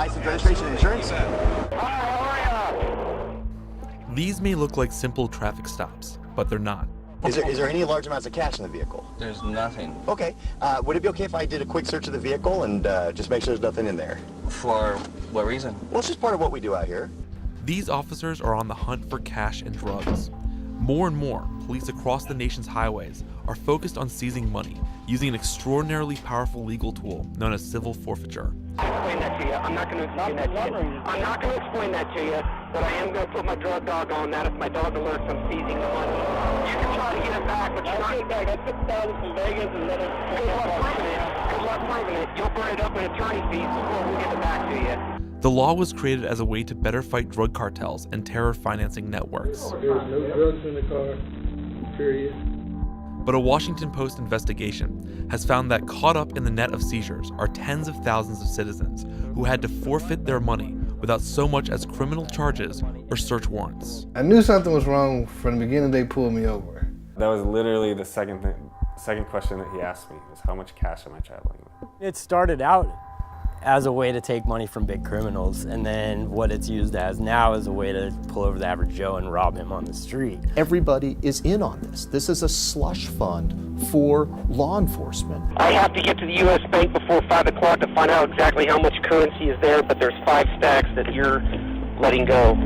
license, registration, and insurance. These may look like simple traffic stops, but they're not. Is there any large amounts of cash in the vehicle? There's nothing. Okay. Would it be okay if I did a quick search of the vehicle and just make sure there's nothing in there? For what reason? Well, it's just part of what we do out here. These officers are on the hunt for cash and drugs. More and more, police across the nation's highways are focused on seizing money using an extraordinarily powerful legal tool known as civil forfeiture. Explain that to you. I'm not going to explain that to you. I'm not going to explain that to you, but I am going to put my drug dog on that if my dog alerts I'm seizing the money. You can try to get it back, but you're not getting back. I took it down from Vegas and let it. Good luck proving it. You'll burn it up in attorney fees before we get it back to you. The law was created as a way to better fight drug cartels and terror financing networks. There's no drugs in the car, period. But a Washington Post investigation has found that caught up in the net of seizures are tens of thousands of citizens who had to forfeit their money without so much as criminal charges or search warrants. I knew something was wrong from the beginning they pulled me over. That was literally the second question that he asked me, was how much cash am I traveling with? It started out as a way to take money from big criminals, and then what it's used as now is a way to pull over the average Joe and rob him on the street. Everybody is in on this. This is a slush fund for law enforcement. I have to get to the U.S. Bank before 5 o'clock to find out exactly how much currency is there, but there's 5 stacks that you're letting go.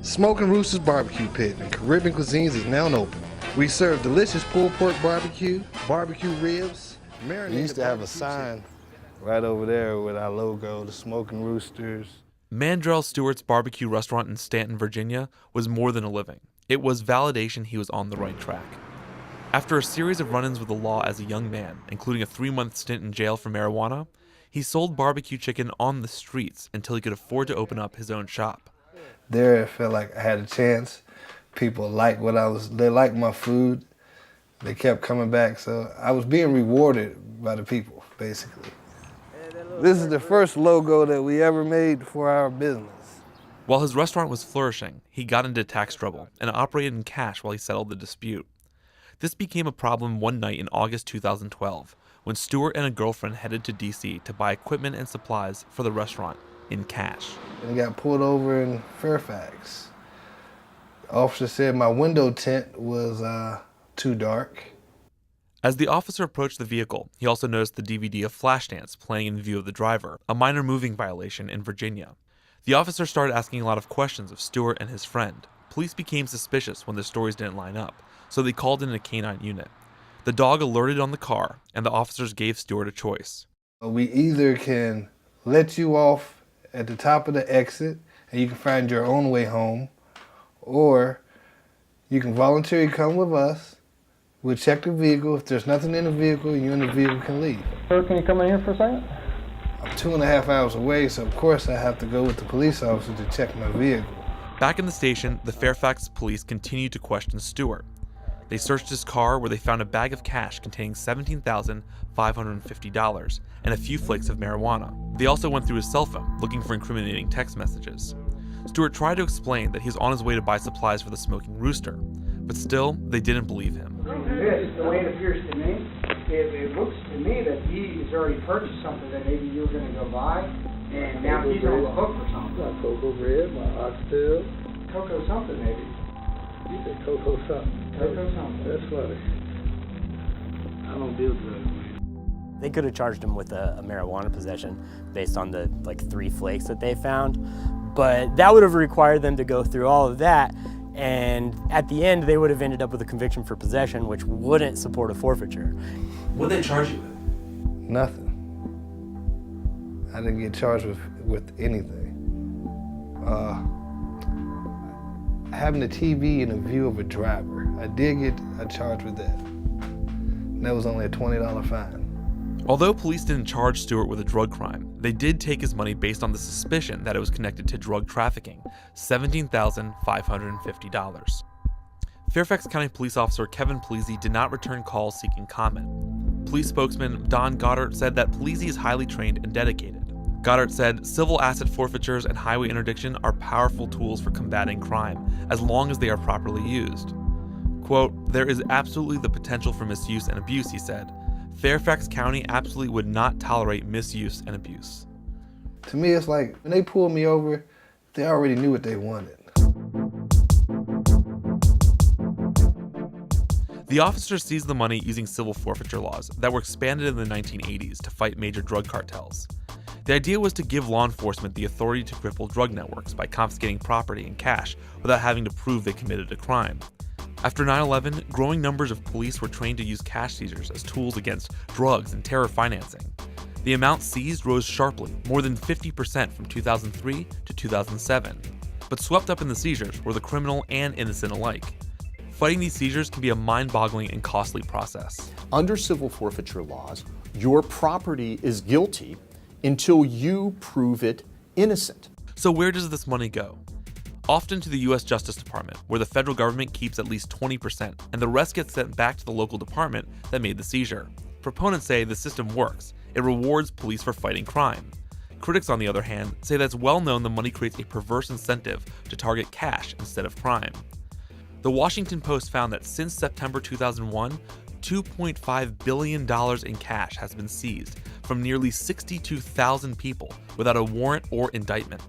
Smoking Roosters Barbecue Pit and Caribbean Cuisines is now open. We serve delicious pulled pork barbecue, barbecue ribs, marinated. We used to have a sign right over there with our logo, the Smoking Roosters. Mandrell Stewart's barbecue restaurant in Stanton, Virginia was more than a living. It was validation he was on the right track. After a series of run-ins with the law as a young man, including a 3-month stint in jail for marijuana, he sold barbecue chicken on the streets until he could afford to open up his own shop. There, it felt like I had a chance. People liked they liked my food. They kept coming back, so I was being rewarded by the people, basically. This is the first logo that we ever made for our business. While his restaurant was flourishing, he got into tax trouble and operated in cash while he settled the dispute. This became a problem one night in August 2012, when Stewart and a girlfriend headed to D.C. to buy equipment and supplies for the restaurant in cash. And got pulled over in Fairfax. The officer said my window tint was too dark. As the officer approached the vehicle, he also noticed the DVD of Flashdance playing in view of the driver, a minor moving violation in Virginia. The officer started asking a lot of questions of Stewart and his friend. Police became suspicious when their stories didn't line up, so they called in a canine unit. The dog alerted on the car, and the officers gave Stewart a choice. We either can let you off at the top of the exit and you can find your own way home, or you can voluntarily come with us. We'll check the vehicle. If there's nothing in the vehicle, you and the vehicle can leave. Sir, can you come in here for a second? I'm 2.5 hours away, so of course I have to go with the police officer to check my vehicle. Back in the station, the Fairfax police continued to question Stewart. They searched his car, where they found a bag of cash containing $17,550 and a few flakes of marijuana. They also went through his cell phone, looking for incriminating text messages. Stewart tried to explain that he was on his way to buy supplies for the Smoking Rooster, but still, they didn't believe him. This, the way it appears to me, it looks to me that he has already purchased something that maybe you were going to go buy, and now he's on the hook for something. My cocoa bread, my oxtail. Cocoa something, maybe. You said cocoa something. Cocoa something. That's funny. I don't deal drugs. They could have charged him with a marijuana possession based on the 3 flakes that they found, but that would have required them to go through all of that, and at the end they would have ended up with a conviction for possession, which wouldn't support a forfeiture. What did they charge you with? Nothing. I didn't get charged with anything. Having a TV in the view of a driver, I did get charged with that. And that was only a $20 fine. Although police didn't charge Stewart with a drug crime, they did take his money based on the suspicion that it was connected to drug trafficking, $17,550. Fairfax County Police Officer Kevin Pleasy did not return calls seeking comment. Police spokesman Don Goddard said that Pleasy is highly trained and dedicated. Goddard said, "Civil asset forfeitures and highway interdiction are powerful tools for combating crime, as long as they are properly used." Quote, "There is absolutely the potential for misuse and abuse," he said. Fairfax County absolutely would not tolerate misuse and abuse. To me, it's like when they pulled me over, they already knew what they wanted. The officers seized the money using civil forfeiture laws that were expanded in the 1980s to fight major drug cartels. The idea was to give law enforcement the authority to cripple drug networks by confiscating property and cash without having to prove they committed a crime. After 9/11, growing numbers of police were trained to use cash seizures as tools against drugs and terror financing. The amount seized rose sharply, more than 50% from 2003 to 2007. But swept up in the seizures were the criminal and innocent alike. Fighting these seizures can be a mind-boggling and costly process. Under civil forfeiture laws, your property is guilty until you prove it innocent. So where does this money go? Often to the U.S. Justice Department, where the federal government keeps at least 20%, and the rest gets sent back to the local department that made the seizure. Proponents say the system works. It rewards police for fighting crime. Critics, on the other hand, say that it's well known the money creates a perverse incentive to target cash instead of crime. The Washington Post found that since September 2001, $2.5 billion in cash has been seized from nearly 62,000 people without a warrant or indictment.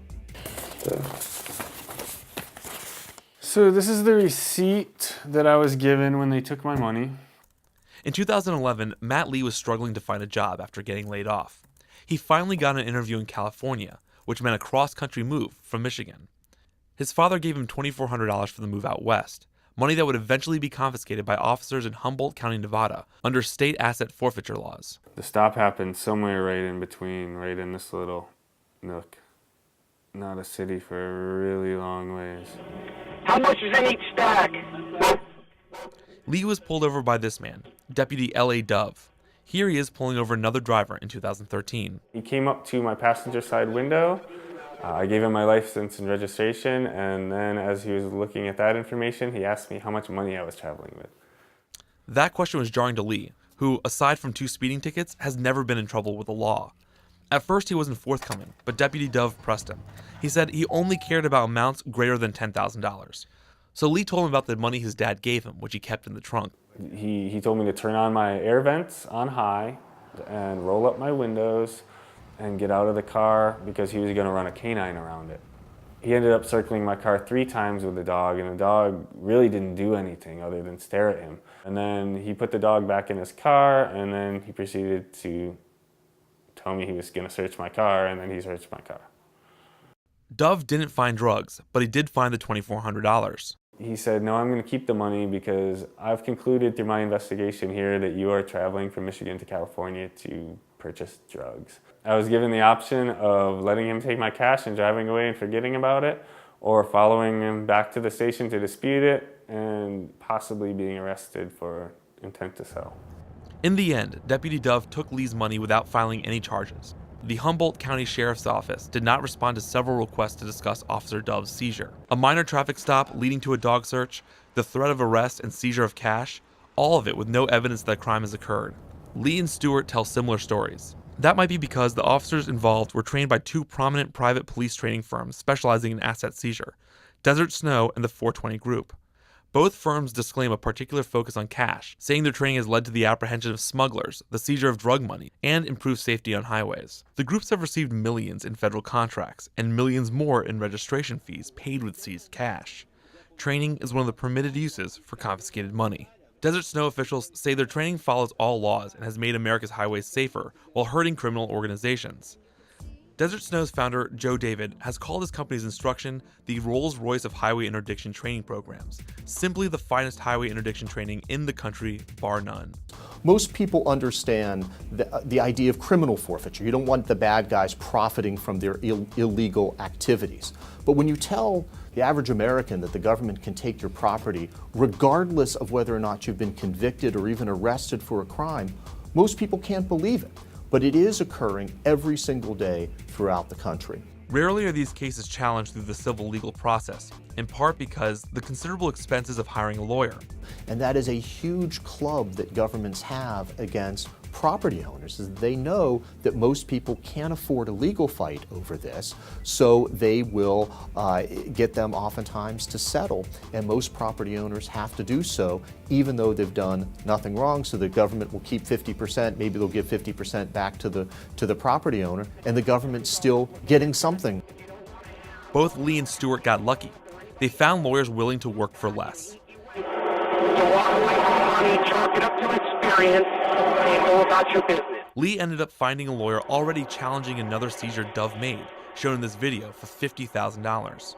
So this is the receipt that I was given when they took my money. In 2011, Matt Lee was struggling to find a job after getting laid off. He finally got an interview in California, which meant a cross-country move from Michigan. His father gave him $2,400 for the move out west, money that would eventually be confiscated by officers in Humboldt County, Nevada, under state asset forfeiture laws. The stop happened somewhere right in between, right in this little nook. Not a city for a really long ways. How much is in each stack? Lee was pulled over by this man, Deputy L.A. Dove. Here he is pulling over another driver in 2013. He came up to my passenger side window. I gave him my license and registration, and then as he was looking at that information, he asked me how much money I was traveling with. That question was jarring to Lee, who, aside from 2 speeding tickets, has never been in trouble with the law. At first, he wasn't forthcoming, but Deputy Dove pressed him. He said he only cared about amounts greater than $10,000. So Lee told him about the money his dad gave him, which he kept in the trunk. He told me to turn on my air vents on high and roll up my windows and get out of the car because he was going to run a canine around it. He ended up circling my car 3 times with the dog, and the dog really didn't do anything other than stare at him. And then he put the dog back in his car, and then he proceeded to tell me he was going to search my car, and then he searched my car. Dove didn't find drugs, but he did find the $2,400. He said, "No, I'm going to keep the money because I've concluded through my investigation here that you are traveling from Michigan to California to purchase drugs." I was given the option of letting him take my cash and driving away and forgetting about it, or following him back to the station to dispute it and possibly being arrested for intent to sell. In the end, Deputy Dove took Lee's money without filing any charges. The Humboldt County Sheriff's Office did not respond to several requests to discuss Officer Dove's seizure. A minor traffic stop leading to a dog search, the threat of arrest and seizure of cash, all of it with no evidence that a crime has occurred. Lee and Stewart tell similar stories. That might be because the officers involved were trained by 2 prominent private police training firms specializing in asset seizure, Desert Snow and the 420 Group. Both firms disclaim a particular focus on cash, saying their training has led to the apprehension of smugglers, the seizure of drug money, and improved safety on highways. The groups have received millions in federal contracts and millions more in registration fees paid with seized cash. Training is one of the permitted uses for confiscated money. Desert Snow officials say their training follows all laws and has made America's highways safer while hurting criminal organizations. Desert Snow's founder, Joe David, has called his company's instruction the Rolls-Royce of highway interdiction training programs, simply the finest highway interdiction training in the country, bar none. Most people understand the idea of criminal forfeiture. You don't want the bad guys profiting from their illegal activities. But when you tell the average American that the government can take your property, regardless of whether or not you've been convicted or even arrested for a crime, most people can't believe it. But it is occurring every single day throughout the country. Rarely are these cases challenged through the civil legal process, in part because the considerable expenses of hiring a lawyer. And that is a huge club that governments have against property owners is they know that most people can't afford a legal fight over this, so they will get them oftentimes to settle, and most property owners have to do so even though they've done nothing wrong, so the government will keep 50%, maybe they'll give 50% back to the property owner, and the government's still getting something. Both Lee and Stewart got lucky. They found lawyers willing to work for less. So walk away from money, chalk it up to experience, and go about your business. Lee ended up finding a lawyer already challenging another seizure Dove made, shown in this video, for $50,000.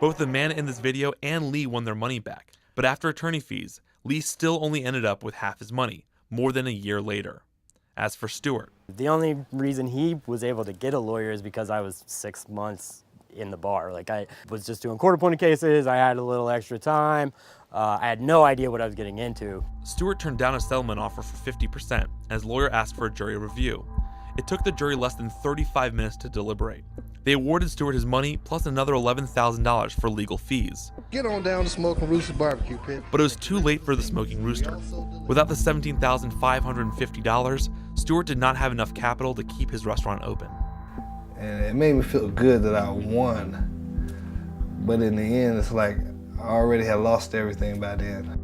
Both the man in this video and Lee won their money back, but after attorney fees, Lee still only ended up with half his money, more than a year later. As for Stewart, The only reason he was able to get a lawyer is because I was 6 months in the bar. Like, I was just doing court-appointed cases, I had a little extra time, I had no idea what I was getting into. Stewart turned down a settlement offer for 50%, and his lawyer asked for a jury review. It took the jury less than 35 minutes to deliberate. They awarded Stewart his money plus another $11,000 for legal fees. Get on down to Smoking Rooster Barbecue Pit. But it was too late for the Smoking Rooster. Without the $17,550, Stewart did not have enough capital to keep his restaurant open. And it made me feel good that I won. But in the end, it's like I already had lost everything by then.